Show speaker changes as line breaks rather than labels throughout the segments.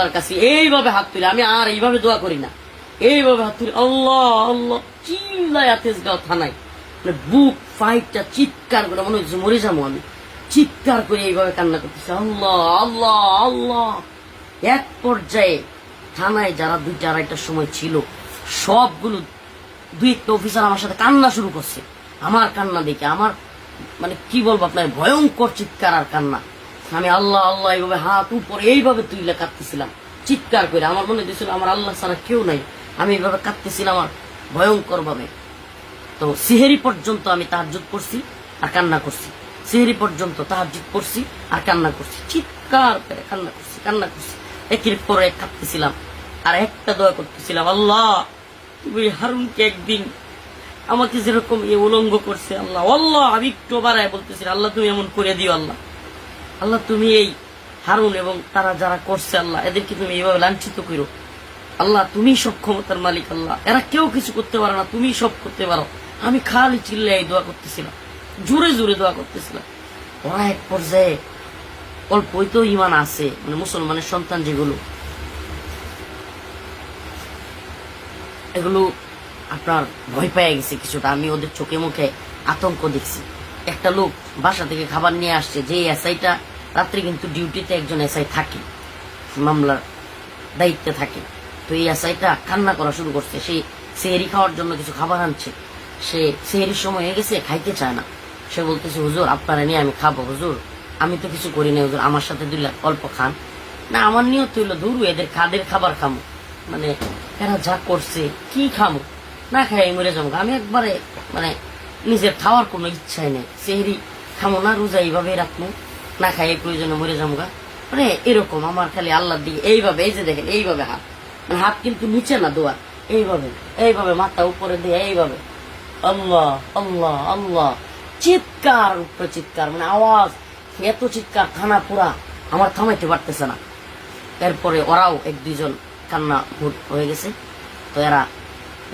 আল্লাহর কাছে এইভাবে হাত তুলে, আমি আর এইভাবে দোয়া করি না, এইভাবে হাত তুলে আল্লাহ আল্লাহ চিল্লায় তেজগাঁও থানায়, মানে বুক ফাইটটা চিৎকার করে, মনে হচ্ছে মরে যাবো আমি, চিৎকার করে এইভাবে কান্না করতেছে আল্লাহ আল্লাহ আল্লাহ। এক পর্যায়ে থানায় যারা 2টা-2:30টার সময় ছিল সবগুলো 2-1টা অফিসার আমার সাথে কান্না শুরু করছে। আমার কান্না দেখে আমার মানে কি বলবো আপনার, ভয়ঙ্কর চিৎকার আর কান্না। আমি আল্লাহ আল্লাহ এইভাবে হাত উপরে এইভাবে তুইলে কাঁদতেছিলাম চিৎকার করে। আমার মনে হয়েছিল আমার আল্লাহ ছাড়া কেউ নাই, আমি এইভাবে কাঁদতেছিলাম আর ভয়ঙ্কর ভাবে। তো সিহেরি পর্যন্ত আমি তাহাজ্জুদ পড়ছি আর কান্না করছি, সিহেরি পর্যন্ত তাহাজ্জুদ পড়ছি আর কান্না করছি, চিৎকার করে কান্না করছি। একের পর এক কাঁদতেছিলাম আর একটা দোয়া করতেছিলাম, আল্লাহ তুমি হারুনকে একদিন আমাকে যেরকম উলঙ্গ করছে আল্লাহ আল্লাহ, আমি একটু বাড়ায় বলতেছি আল্লাহ তুমি এমন করে দিও আল্লাহ, আল্লাহ তুমি এই হারুন এবং তারা যারা করছে আল্লাহ এদেরকে তুমি এইভাবে লাঞ্ছিত করো আল্লাহ, তুমি সব ক্ষমতার মালিক আল্লাহ, এরা কেউ কিছু করতে পারে না, তুমি সব করতে পারো। আমি খালি চিল্লাই দোয়া করতেছিলাম, জোরে জোরে দোয়া করতেছিলাম। ওরা এক পর্যায়ে অল্পই তো ইমান আছে, মানে মুসলমানের সন্তান যেগুলো, এগুলো আপনার ভয় পেয়ে গেছে কিছুটা। আমি ওদের চোখে মুখে আতঙ্ক দেখছি। একটা লোক বাসা থেকে খাবার নিয়ে আসছে, যে এসআইটা রাত্রে কিন্তু ডিউটিতে একজন এসআই থাকে, মামলার দায়িত্বে থাকে। তো এই এসআইটা কান্না করা শুরু করছে, সে সেহেরি খাওয়ার জন্য কিছু খাবার আনছে, সে সেহেরির সময় হয়ে গেছে, খাইতে চায় না। সে বলতেছে হুজুর আপনারা নিয়ে আমি খাবো, হুজুর আমি তো কিছু করি না, হুজুর আমার সাথে 2 লাখ অল্প খান না। আমার নিয়ত হইলো ধরু এদের খাবার খামো, মানে এরা যা করছে কি খামো, না খাই মরে যাবো। আমি একবারে মানে নিজের খাওয়ার কোনো ইচ্ছাই নেই, সেহেরি খামো না, রোজা এইভাবে রাখবো, না খাই প্রয়োজনে মরে যাবো গা, মানে এরকম আমার খালি আল্লাহর দিকে এইভাবে, এই যে দেখেন এইভাবে হাত, মানে হাত কিন্তু নিচে না দোয়া, এইভাবে এইভাবে মাথা উপরে দিয়ে এইভাবে আল্লাহ আল্লাহ আল্লাহ, চিৎকার উপরে চিৎকার, মানে আওয়াজ এত চিৎকার থানা পুরা আমার থামাইতে পারতেছে না। এরপরে ওরাও 1-2 জন কান্না হয়ে গেছে। তো এরা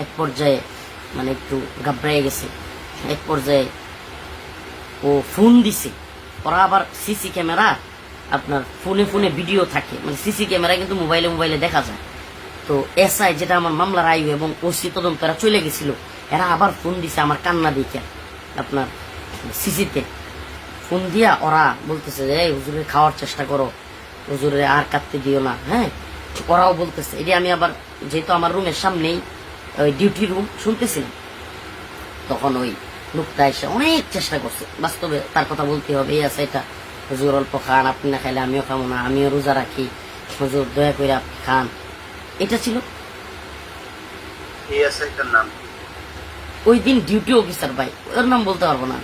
এক পর্যায়ে মানে একটু ঘাবড়াইয়ে গেছে। এক পর্যায়ে ও ফোন দিছে, ওরা আবার সিসি ক্যামেরা আপনার ফোনে ভিডিও থাকে, মানে সিসি ক্যামেরা কিন্তু মোবাইলে দেখা যায়। তো এসআই যেটা আমার মামলার আয়ু এবং ওসি তদন্ত এরা চলে গেছিল, এরা আবার ফোন দিছে আমার কান্না দিকে, আপনার সিসিতে ফোন দিয়া ওরা বলতেছে যে হুজুরের খাওয়ার চেষ্টা করো, হুজুরে আর কাটতে দিও না। হ্যাঁ, ওরাও বলতেছে এটি। আমি আবার যেহেতু আমার রুমের সামনেই ওই ডিউটি রুম শুনতেছিলাম, তখন ওই লোকটা এসে অনেক চেষ্টা করছে, বাস্তবে তার কথা বলতে হবে, এই আছে এটা হুজুর অল্প খান, আপনি না খাইলে আমিও খাবো না, আমিও রোজা রাখি, হুজুর দয়া করে আপনি খান। এটা ছিল ওই দিন ডিউটি অফিসার ভাই, ওর নাম বলতে পারবো না।